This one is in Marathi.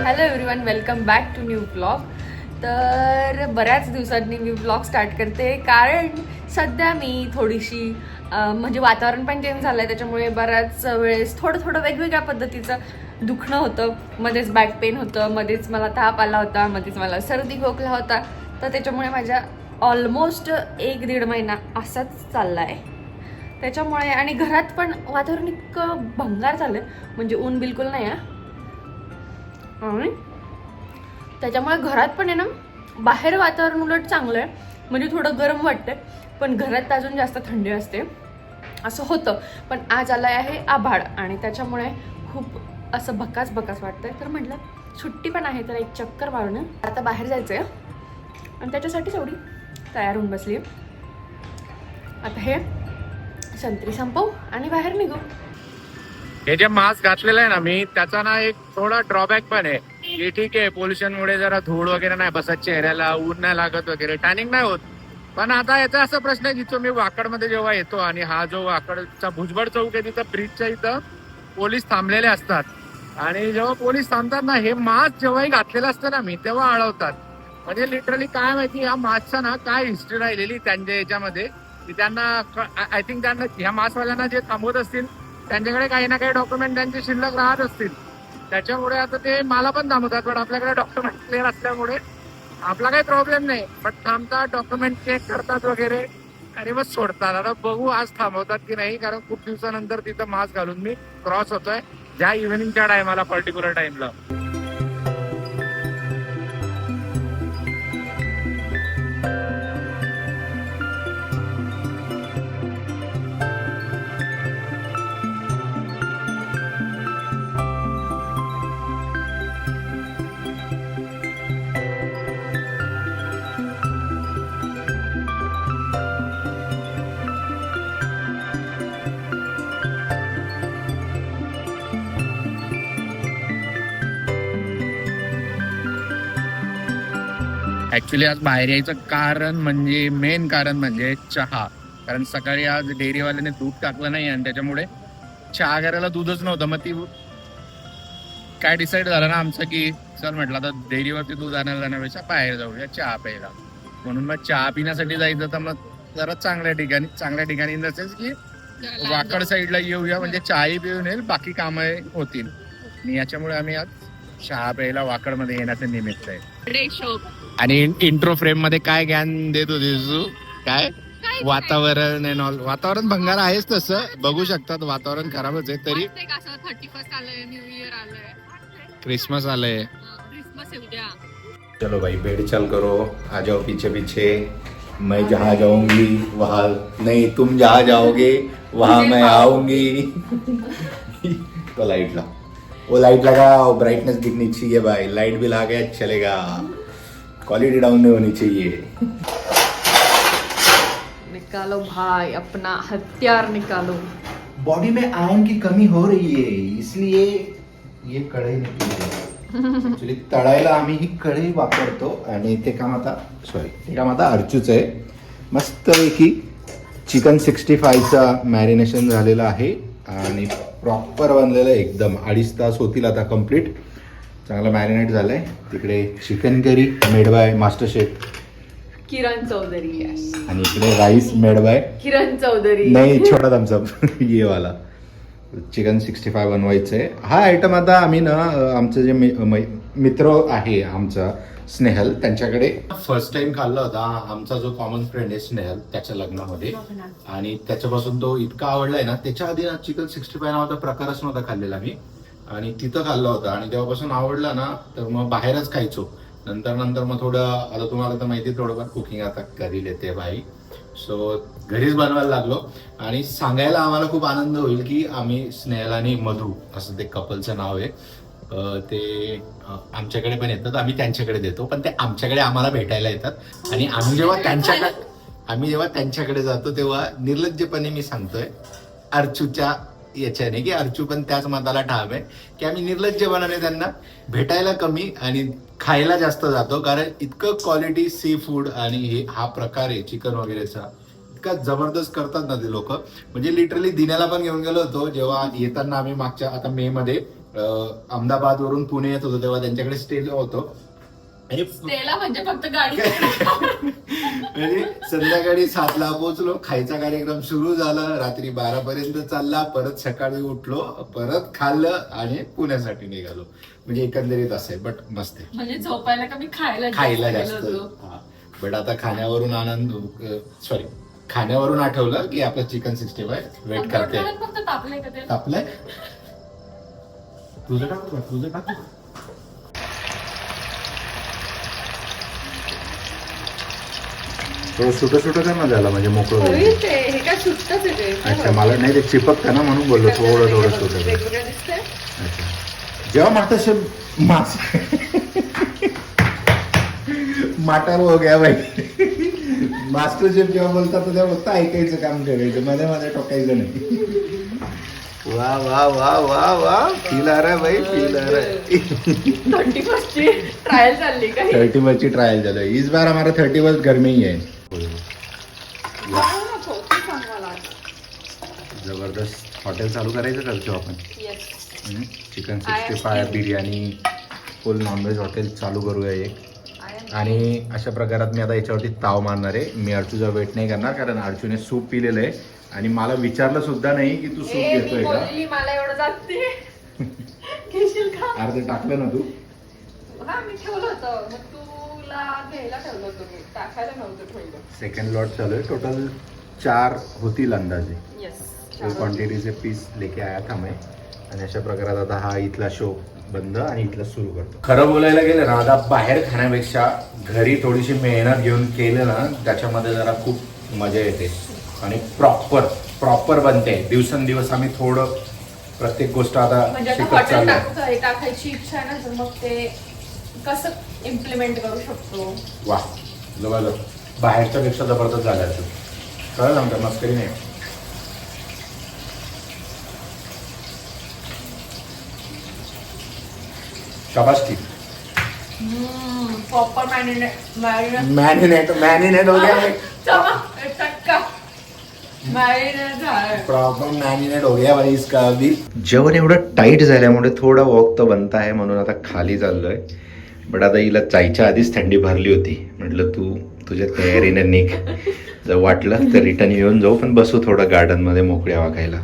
Hello everyone, welcome back to new blog. तर बऱ्याच दिवसांनी मी ब्लॉग स्टार्ट करते कारण सध्या मी थोडीशी म्हणजे वातावरण पण चेंज झालं आहे, त्याच्यामुळे बऱ्याच वेळेस थोडं वेगवेगळ्या पद्धतीचं दुखणं होतं. मध्येच बॅक पेन होतं, मध्येच मला ताप आला होता, मध्येच मला सर्दी खोकला होता. तर त्याच्यामुळे माझ्या ऑलमोस्ट 1-1.5 महिना असाच चालला आहे. त्याच्यामुळे आणि घरात पण वातावरण इतकं भंगार झालं आहे, म्हणजे ऊन बिलकुल नाही आहे. आणि त्याच्यामुळे घरात पण आहे ना, बाहेर वातावरण उलट चांगलं आहे, म्हणजे थोडं गरम वाटतंय, पण घरात अजून जास्त थंडी असते असं होतं. पण आज आलं आहे आभाळ आणि त्याच्यामुळे खूप असं भकास वाटतंय. तर म्हटलं सुट्टी पण आहे तर एक चक्कर मारून आता बाहेर जायचं आहे आणि त्याच्यासाठीच एवढी तयार होऊन बसली. आता हे संत्री संपवू आणि बाहेर निघू. हे जे मास्क घातलेलं आहे ना मी, त्याचा ना एक थोडा ड्रॉबॅक पण आहे की ठीक आहे, पोल्युशन मुळे जरा धूळ वगैरे नाही बसत चेहऱ्याला, ऊन नाही लागत वगैरे, टॅनिंग नाही होत. पण आता याचा असा प्रश्न आहे, जिथं मी वाकडमध्ये जेव्हा येतो आणि हा जो वाकडचा भुजबळ चौक आहे तिथं ब्रिजच्या इथं पोलीस थांबलेले असतात आणि जेव्हा पोलीस थांबतात ना, हे मास्क जेव्हाही घातलेलं असतं ना मी, तेव्हा अडवतात. म्हणजे लिटरली काय माहिती या मास्कचा ना काय हिस्ट्री राहिलेली त्यांच्या याच्यामध्ये की त्यांना आय थिंक त्यांना ह्या मास्कवाल्यांना जे थांबवत असतील त्यांच्याकडे काही ना काही डॉक्युमेंट त्यांचे शिल्लक राहत असतील, त्याच्यामुळे आता ते मला पण थांबवतात. पण आपल्याकडे डॉक्युमेंट क्लिअर असल्यामुळे आपला काही प्रॉब्लेम नाही. पण थांबतात, डॉक्युमेंट चेक करतात वगैरे आणि मग सोडतात. आता बघू आज थांबवतात की नाही, कारण खूप दिवसानंतर तिथं मास्क घालून मी क्रॉस होतोय ज्या इव्हिनिंगच्या टायमाला, पर्टिक्युलर टाइमला. ऍक्च्युली आज बाहेर यायचं कारण म्हणजे मेन कारण म्हणजे चहा. कारण सकाळी आज डेअरीवाल्याने दूध टाकलं नाही आणि त्याच्यामुळे चहा करायला दूधच नव्हतं. मग ती काय डिसाईड झालं ना आमचं की चल म्हटलं आता डेअरीवरती दूध आणायला जाण्यापेक्षा बाहेर जाऊया चहा प्यायला. म्हणून मग चहा पिण्यासाठी जायचं तर मग जरा चांगल्या ठिकाणी इन द सेन्स की वाकड साईडला येऊया, म्हणजे चहाही पिऊन येईल, बाकी कामं होतील. आणि याच्यामुळे आम्ही आज चहा प्यायला वाकडमध्ये येण्याचं निमित्त आहे. आणि इंट्रो फ्रेम मध्ये काय ज्ञान देत होती तू? काय वातावरण वातावरण भंगार आहेच, तसं बघू शकतात. वातावरण खराबच आहे, तरी 31st आलंय, न्यू इयर आलंय, क्रिसमस आलंय. क्रिसमस आहे उद्या. चलो भाई बेड चाल करो, आ जाओ पीछे पीछे. मैं जहाँ जाऊंगी वहाँ नहीं, तुम जहाँ जाओगे वहाँ मैं आऊंगी. तो लाइट ला, वो लाइट लगा, ब्राइटनेस दिखनी चाहिए भाई. लाइट भी ला गया चलेगा, क्वालिटी डाउन नहीं होनी चाहिए. निकालो भाई अपना हथियार निकालो. बॉडी में आयरन की कमी हो रही है, इसलिए ये कढई निघली. ऍक्च्युली तळायला आम्ही ही कढई वापरतो आणि ते काम आता अर्चूच आहे. मस्तपैकी चिकन 65चा मॅरिनेशन झालेलं आहे आणि प्रॉपर बनलेलं आहे एकदम. 2.5 तास होतील आता कम्प्लीट. चांगलं मॅरिनेट झालंय. तिकडे chicken curry made by master chef Kiran Chaudhary. आणि इकडे rice made by Kiran Chaudhary नाही, छोटा थम्सअप ये वाला. चिकन 65 बनवायचं आहे. हा आयटम आता आम्ही ना आमचं जे मित्र आहे आमचा स्नेहल, त्यांच्याकडे फर्स्ट टाइम खाल्ला होता. आमचा जो कॉमन फ्रेंड आहे स्नेहल, त्याच्या लग्नामध्ये, आणि त्याच्यापासून तो इतका आवडलाय ना. त्याच्या आधी चिकन 65 नावाचा प्रकारच नव्हता खाल्लेला मी, आणि तिथं खाल्ला होता आणि तेव्हापासून आवडला ना. तर मग बाहेरच खायचो. नंतर मग थोडं, आता तुम्हाला तर माहिती, थोडंफार कुकिंग आता करील येते भाई. सो घरीच बनवायला लागलो. आणि सांगायला आम्हाला खूप आनंद होईल की आम्ही स्नेहल आणि मधू असं ते कपलचं नाव आहे, ते आमच्याकडे पण येतात. आम्ही त्यांच्याकडे देतो, पण ते आमच्याकडे आम्हाला भेटायला येतात. आणि आम्ही जेव्हा त्यांच्याकडे जातो तेव्हा निर्लज्जपणे मी सांगतोय अर्चूच्या याच्याने की अर्चू पण त्याच मताला ठाम आहे की आम्ही निर्लज्जपणाने त्यांना भेटायला कमी आणि खायला जास्त जातो. कारण इतकं क्वालिटी सी फूड आणि हा प्रकार आहे चिकन वगैरेचा, इतका जबरदस्त करतात ना ते लोक. म्हणजे लिटरली दिन्याला पण घेऊन गेलो होतो जेव्हा येताना आम्ही मागच्या आता मे मध्ये अहमदाबाद वरून पुणे येत होतो तेव्हा त्यांच्याकडे स्टेला होतो आणि स्टेला म्हणजे फक्त गाडी म्हणजे संध्याकाळी 7ला पोहोचलो, खायचा कार्यक्रम सुरू झाला, रात्री 12 पर्यंत चालला, परत सकाळी उठलो, परत खाल्लं आणि पुण्यासाठी निघालो. म्हणजे एकंदरीत असं आहे, बट मस्त आहे. म्हणजे झोपायला कमी खायला जास्त. बट आता खाण्यावरून आठवलं की आपलं चिकन 65 वेट करते. फक्त तापलंय का ते? तापलंय तुझं टाकू. थोडं सुट ना झालं म्हणजे मोकळं होईल. हे काय सुट्टच आहे ते. अच्छा, मला नाही ते चिपकतं ना म्हणून बोललो थोडं सुट. वेगवेगळं दिसतंय. अच्छा, जेव्हा माता मास माटार हो गया भाई. मास्टर शेफ जेव्हा बोलतात तेव्हा फक्त ऐकायचं काम करायचं, मध्ये टोकायचं नाही. वा वा वा वा वा, फील आ रहा है भाई, फील आ रहा है. 31st ची ट्रायल चालली का? 31st ची ट्रायल झालं. इस बार हमारा 31st घर में ही है. जबरदस्त हॉटेल चालू करायचं करतो आपण. Chicken 65 biryani full non veg hotel चालू करूया एक. आणि अशा प्रकारात मी आता याच्यावरती ताव मारणार आहे. मी अर्चूचा वेट नाही करणार कारण अर्चूने सूप पिलेलं आहे आणि मला विचारलं सुद्धा नाही की तू सूप घेतोय का. मला एवढं जाते घेशील का? अर्ध टाकलं ना तू. हा मी ठेवलं होतं, मग तुला घ्यायला ठेवलं होतं, मी टाकायला नव्हतं ठेवलं. सेकंड लॉट चालू आहे. टोटल 4 होतील अंदाजे. येस, क्वांटिटीचे पीस लेके आया था मैं. आणि अशा प्रकारात आता हा इथला शो बंद आणि इथला सुरू करतो. खरं बोलायला गेलं ना, आता बाहेर खाण्यापेक्षा घरी थोडीशी मेहनत घेऊन केलं ना त्याच्यामध्ये जरा खूप मजा येते आणि प्रॉपर बनते. दिवसेंदिवस आम्ही थोडं प्रत्येक गोष्ट आता म्हणजे आता शिकत हॉटेल चाललोय. टाकायची इच्छा आहे ना, तर मग ते कसं इम्प्लिमेंट करू शकतो. वा, जबरदस्त. बाहेरच्या पेक्षा जबरदस्त झालं तू. खरं सांगतो, मस्करी नाही. शाबाश की. प्रॉपर मॅरिनेट हो गया. प्रॉपर मॅरिनेट हो गया भाई इसका अभी. जेवण एवढं टाईट झाल्यामुळे थोडा वॉक तर बनता आहे म्हणून आता खाली चाललोय. बट आता हिला जायच्या आधीच थंडी भरली होती. म्हटलं तू तुझ्या तयारीने निघ, जर वाटलं तर रिटर्न येऊन जाऊ, पण बसू थोडं गार्डन मध्ये मोकळी हवा खायला.